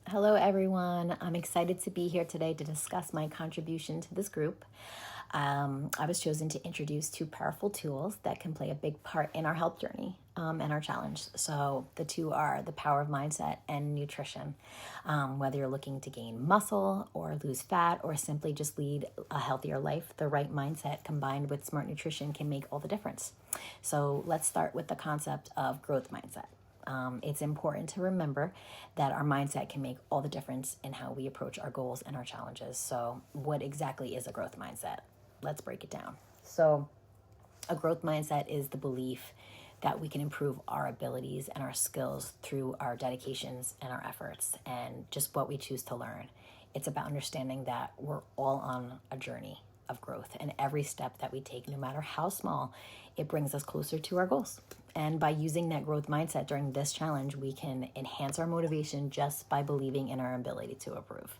Hello, everyone. I'm excited to be here today to discuss my contribution to this group. I was chosen to introduce two powerful tools that can play a big part in our health journey and our challenge. So, the two are the power of mindset and nutrition. Whether you're looking to gain muscle or lose fat or simply just lead a healthier life, the right mindset combined with smart nutrition can make all the difference. So, let's start with the concept of growth mindset. It's important to remember that our mindset can make all the difference in how we approach our goals and our challenges. So, what exactly is a growth mindset? Let's break it down. So, a growth mindset is the belief that we can improve our abilities and our skills through our dedications and our efforts and just what we choose to learn. It's about understanding that we're all on a journey of growth, and every step that we take, no matter how small, it brings us closer to our goals. And by using that growth mindset during this challenge, we can enhance our motivation just by believing in our ability to improve.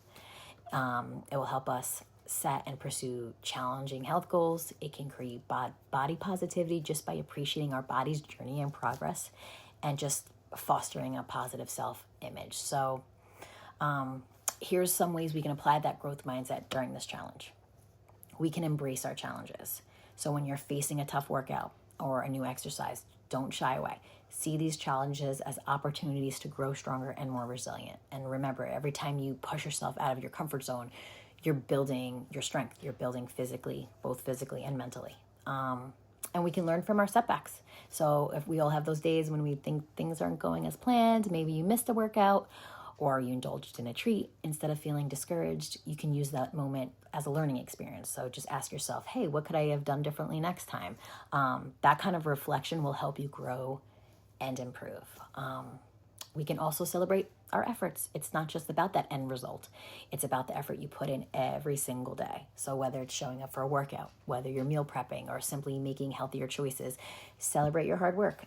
It will help us set and pursue challenging health goals. It can create body positivity just by appreciating our body's journey and progress and just fostering a positive self-image. So here's some ways we can apply that growth mindset during this challenge. We can embrace our challenges. So when you're facing a tough workout or a new exercise, don't shy away. See these challenges as opportunities to grow stronger and more resilient. And remember, every time you push yourself out of your comfort zone, you're building your strength. You're building physically, both physically and mentally. And we can learn from our setbacks. So if we all have those days when we think things aren't going as planned, maybe you missed a workout or you indulged in a treat, instead of feeling discouraged, you can use that moment as a learning experience. So just ask yourself, hey, what could I have done differently next time? That kind of reflection will help you grow and improve. We can also celebrate our efforts. It's not just about that end result. It's about the effort you put in every single day. So whether it's showing up for a workout, whether you're meal prepping or simply making healthier choices, celebrate your hard work.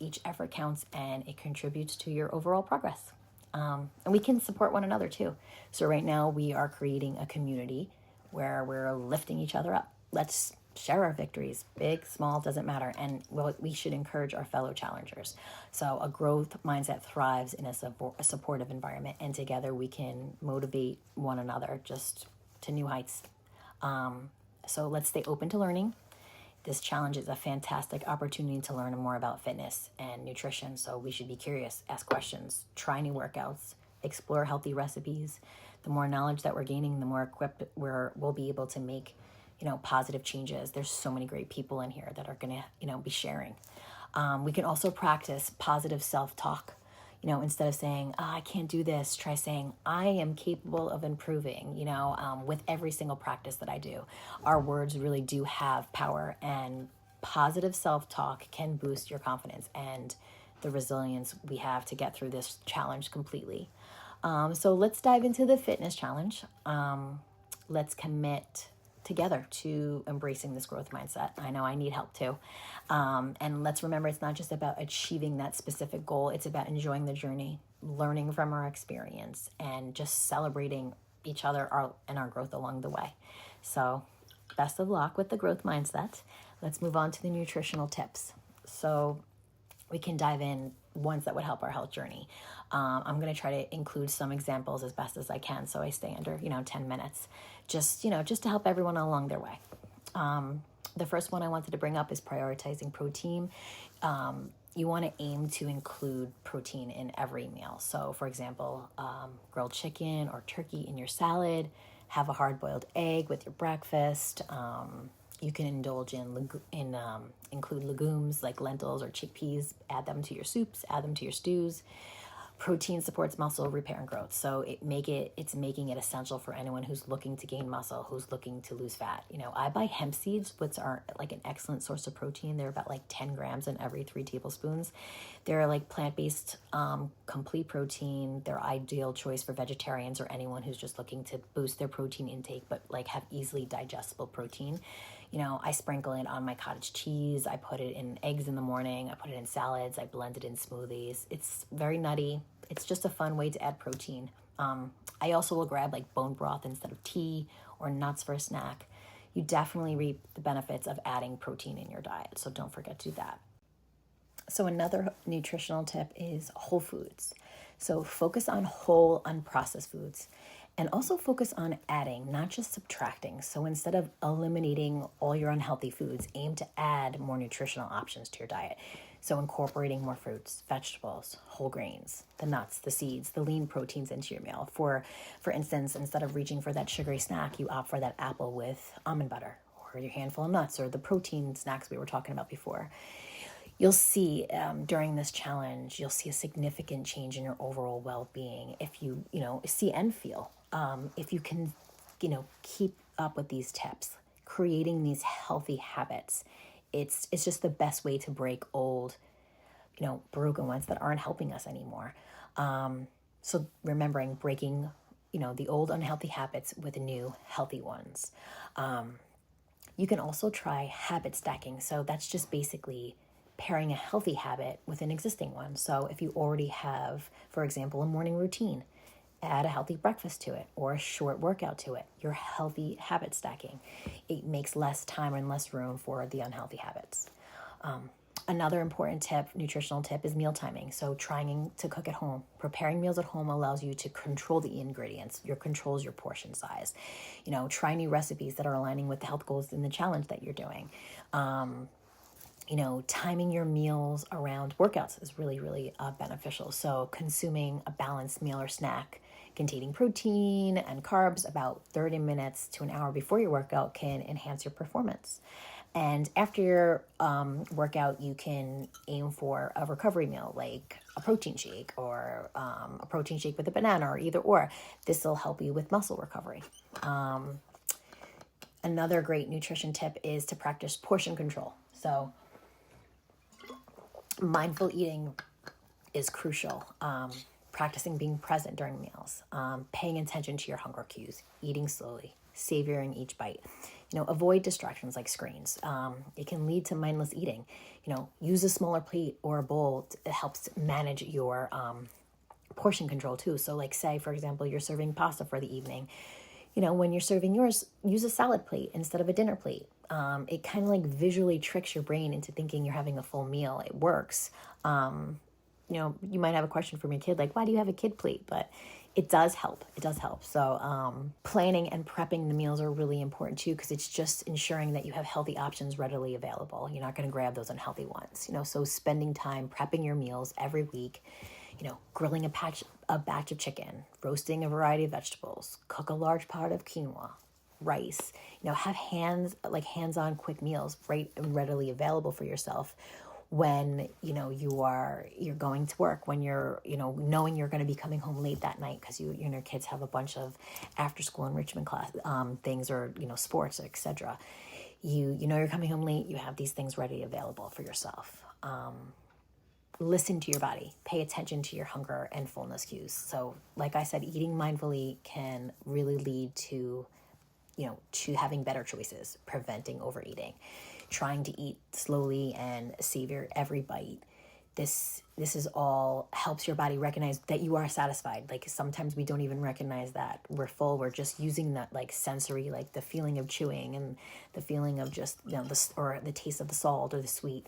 Each effort counts and it contributes to your overall progress. And we can support one another too. So right now we are creating a community where we're lifting each other up. Let's share our victories, big, small, doesn't matter. And we should encourage our fellow challengers. So a growth mindset thrives in a supportive environment, and together we can motivate one another just to new heights. So let's stay open to learning. This challenge is a fantastic opportunity to learn more about fitness and nutrition. So we should be curious, ask questions, try new workouts, explore healthy recipes. The more knowledge that we're gaining, the more equipped we'll be able to make, positive changes. There's so many great people in here that are going to, be sharing. We can also practice positive self-talk. Instead of saying, I can't do this, try saying, I am capable of improving, with every single practice that I do. Our words really do have power, and positive self-talk can boost your confidence and the resilience we have to get through this challenge completely. So let's dive into the fitness challenge. Let's commit together to embracing this growth mindset. I know I need help too. And let's remember, it's not just about achieving that specific goal. It's about enjoying the journey, learning from our experience, and just celebrating each other and our growth along the way. So best of luck with the growth mindset. Let's move on to the nutritional tips. So we can dive in ones that would help our health journey. I'm going to try to include some examples as best as I can, so I stay under 10 minutes, just to help everyone along their way. The first one I wanted to bring up is prioritizing protein. You want to aim to include protein in every meal. So for example, grilled chicken or turkey in your salad, have a hard-boiled egg with your breakfast. You can indulge in include legumes like lentils or chickpeas, add them to your soups, add them to your stews. Protein supports muscle repair and growth, so it's making it essential for anyone who's looking to gain muscle, who's looking to lose fat. I buy hemp seeds, which are like an excellent source of protein. They're about like 10 grams in every 3 tablespoons. They're like plant-based, complete protein. They're ideal choice for vegetarians or anyone who's just looking to boost their protein intake, but like have easily digestible protein. I sprinkle it on my cottage cheese. I put it in eggs in the morning. I put it in salads. I blend it in smoothies. It's very nutty. It's just a fun way to add protein. I also will grab like bone broth instead of tea or nuts for a snack. You definitely reap the benefits of adding protein in your diet, so don't forget to do that. So another nutritional tip is whole foods. So focus on whole, unprocessed foods. And also focus on adding, not just subtracting. So instead of eliminating all your unhealthy foods, aim to add more nutritional options to your diet. So incorporating more fruits, vegetables, whole grains, the nuts, the seeds, the lean proteins into your meal. For instance, instead of reaching for that sugary snack, you opt for that apple with almond butter, or your handful of nuts, or the protein snacks we were talking about before. You'll see during this challenge, you'll see a significant change in your overall well-being if you, see and feel. If you can, keep up with these tips, creating these healthy habits, it's just the best way to break old, broken ones that aren't helping us anymore. So remembering breaking, the old unhealthy habits with new healthy ones. You can also try habit stacking. So that's just basically pairing a healthy habit with an existing one. So if you already have, for example, a morning routine, add a healthy breakfast to it or a short workout to it. You're healthy habit stacking. It makes less time and less room for the unhealthy habits. Another important tip, nutritional tip, is meal timing. So trying to cook at home. Preparing meals at home allows you to control the ingredients. Controls your portion size. Try new recipes that are aligning with the health goals in the challenge that you're doing. Timing your meals around workouts is really, really beneficial. So consuming a balanced meal or snack containing protein and carbs about 30 minutes to an hour before your workout can enhance your performance. And after your workout, you can aim for a recovery meal like a protein shake or a protein shake with a banana or either or. This will help you with muscle recovery. Another great nutrition tip is to practice portion control. So mindful eating is crucial. Practicing being present during meals, paying attention to your hunger cues, eating slowly, savoring each bite. Avoid distractions like screens. It can lead to mindless eating. Use a smaller plate or a bowl. It helps manage your portion control too. So like say, for example, you're serving pasta for the evening. When you're serving yours, use a salad plate instead of a dinner plate. It kind of like visually tricks your brain into thinking you're having a full meal. It works. You might have a question from your kid, like, why do you have a kid plate? But it does help. It does help. So planning and prepping the meals are really important too, because it's just ensuring that you have healthy options readily available. You're not going to grab those unhealthy ones. So spending time prepping your meals every week, grilling a batch of chicken, roasting a variety of vegetables, cook a large pot of quinoa, rice, have hands-on quick meals right and readily available for yourself when you're going to work, when you're knowing you're going to be coming home late that night because your kids have a bunch of after school enrichment class things or sports, etc. You're coming home late, you have these things ready available for yourself. Listen to your body, pay attention to your hunger and fullness cues. So like I said, eating mindfully can really lead to having better choices, preventing overeating, trying to eat slowly and savor every bite. This is all helps your body recognize that you are satisfied. Like sometimes we don't even recognize that we're full. We're just using that like sensory, like the feeling of chewing and the feeling of just, or the taste of the salt or the sweet.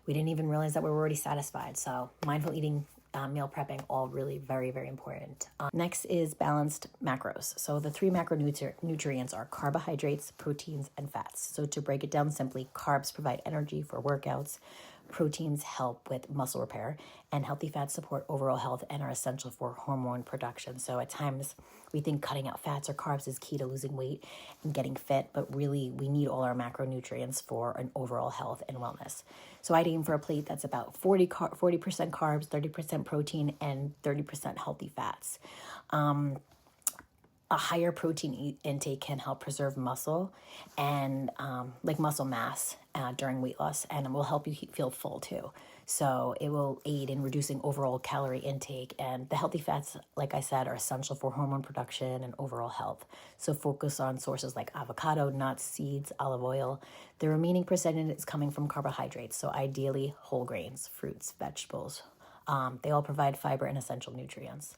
We didn't even realize that we were already satisfied. So mindful eating, meal prepping, all really very, very important. Next is balanced macros. So the three macronutrients are carbohydrates, proteins, and fats. So to break it down simply, carbs provide energy for workouts, proteins help with muscle repair, and healthy fats support overall health and are essential for hormone production. So at times we think cutting out fats or carbs is key to losing weight and getting fit, but really we need all our macronutrients for an overall health and wellness. So I'd aim for a plate that's about 40% carbs, 30% protein, and 30% healthy fats. A higher protein intake can help preserve muscle and muscle mass during weight loss, and it will help you feel full too. So it will aid in reducing overall calorie intake, and the healthy fats, like I said, are essential for hormone production and overall health. So focus on sources like avocado, nuts, seeds, olive oil. The remaining percentage is coming from carbohydrates, so ideally whole grains, fruits, vegetables. They all provide fiber and essential nutrients.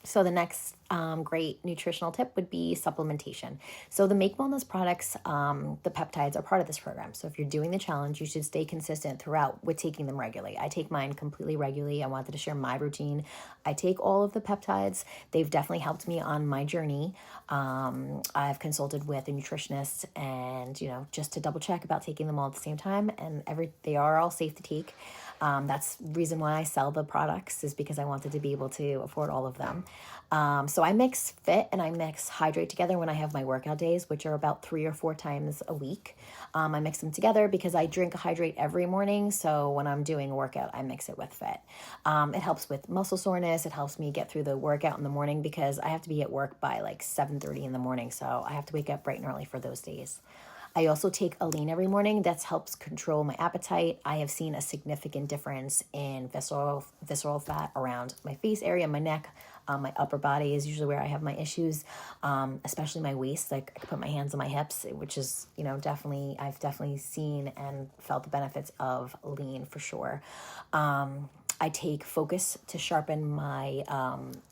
So the next great nutritional tip would be supplementation. So the Make Wellness products, the peptides are part of this program. So if you're doing the challenge, you should stay consistent throughout with taking them regularly. I take mine completely regularly. I wanted to share my routine. I take all of the peptides. They've definitely helped me on my journey. I've consulted with a nutritionist and, just to double check about taking them all at the same time, and they are all safe to take. That's the reason why I sell the products, is because I wanted to be able to afford all of them. So I mix Fit and I mix Hydrate together when I have my workout days, which are about 3 or 4 times a week. I mix them together because I drink Hydrate every morning. So when I'm doing a workout, I mix it with Fit. It helps with muscle soreness. It helps me get through the workout in the morning because I have to be at work by like 7:30 in the morning. So I have to wake up bright and early for those days. I also take a lean every morning. That helps control my appetite. I have seen a significant difference in visceral fat around my face area, my neck. My upper body is usually where I have my issues, especially my waist. Like I can put my hands on my hips, which is, I've definitely seen and felt the benefits of lean for sure. I take Focus to sharpen my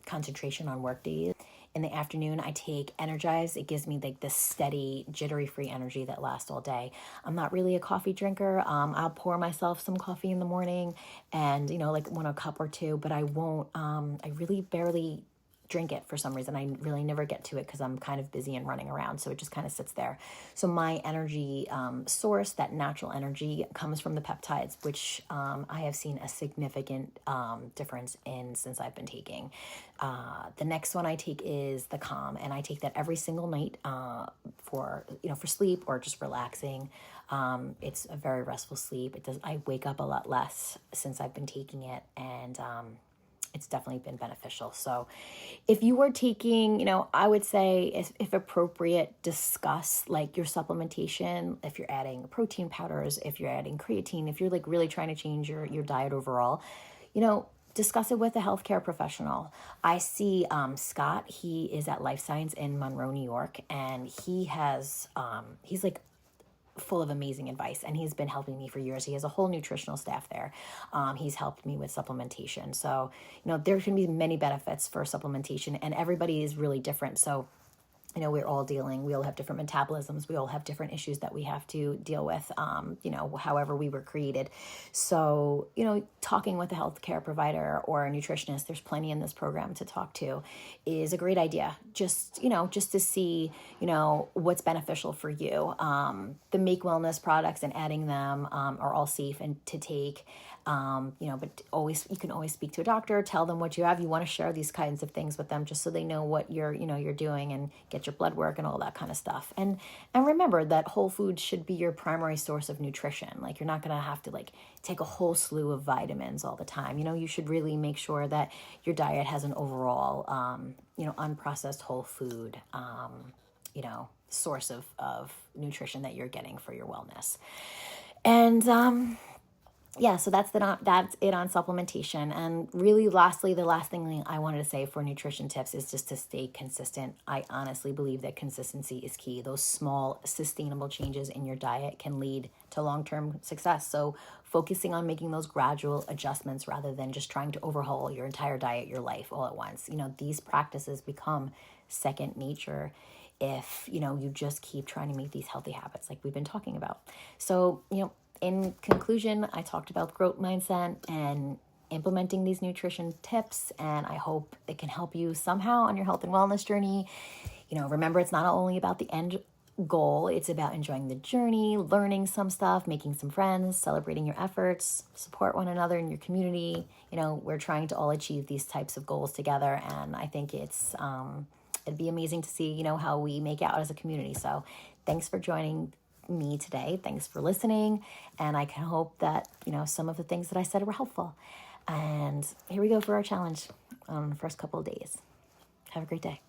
concentration on work days. In the afternoon, I take Energize. It gives me like this steady, jittery-free energy that lasts all day. I'm not really a coffee drinker. I'll pour myself some coffee in the morning and, like 1 cup or 2, but I won't, I really barely drink it for some reason. I really never get to it because I'm kind of busy and running around. So it just kind of sits there. So my energy source, that natural energy, comes from the peptides, which I have seen a significant difference in since I've been taking. The next one I take is the Calm, and I take that every single night for sleep or just relaxing. It's a very restful sleep. I wake up a lot less since I've been taking it, and it's definitely been beneficial. So if you are taking, I would say if appropriate, discuss like your supplementation, if you're adding protein powders, if you're adding creatine, if you're like really trying to change your diet overall, discuss it with a healthcare professional. I see Scott, he is at Life Science in Monroe, New York, and he's like full of amazing advice, and he's been helping me for years. He has a whole nutritional staff there. He's helped me with supplementation. So, there can be many benefits for supplementation, and everybody is really different. So, we all have different metabolisms. We all have different issues that we have to deal with, however we were created. So, talking with a healthcare provider or a nutritionist, there's plenty in this program to talk to, is a great idea. Just to see, what's beneficial for you. The Make Wellness products and adding them are all safe and to take. But you can always speak to a doctor, tell them what you have. You want to share these kinds of things with them just so they know what you're doing and get your blood work and all that kind of stuff. And remember that whole food should be your primary source of nutrition. Like you're not going to have to like take a whole slew of vitamins all the time. You should really make sure that your diet has an overall, unprocessed whole food, source of nutrition that you're getting for your wellness. And, yeah, so that's it on supplementation. And really, lastly, the last thing I wanted to say for nutrition tips is just to stay consistent. I honestly believe that consistency is key. Those small, sustainable changes in your diet can lead to long-term success. So focusing on making those gradual adjustments rather than just trying to overhaul your entire diet, your life all at once. These practices become second nature if, you just keep trying to make these healthy habits like we've been talking about. So, in conclusion, I talked about growth mindset and implementing these nutrition tips, and I hope it can help you somehow on your health and wellness journey. Remember, it's not only about the end goal, it's about enjoying the journey, learning some stuff, making some friends, celebrating your efforts, support one another in your community. We're trying to all achieve these types of goals together, and I think it'd be amazing to see, how we make out as a community. So thanks for joining me today. Thanks for listening. And I can hope that, some of the things that I said were helpful. And here we go for our challenge on the first couple of days. Have a great day.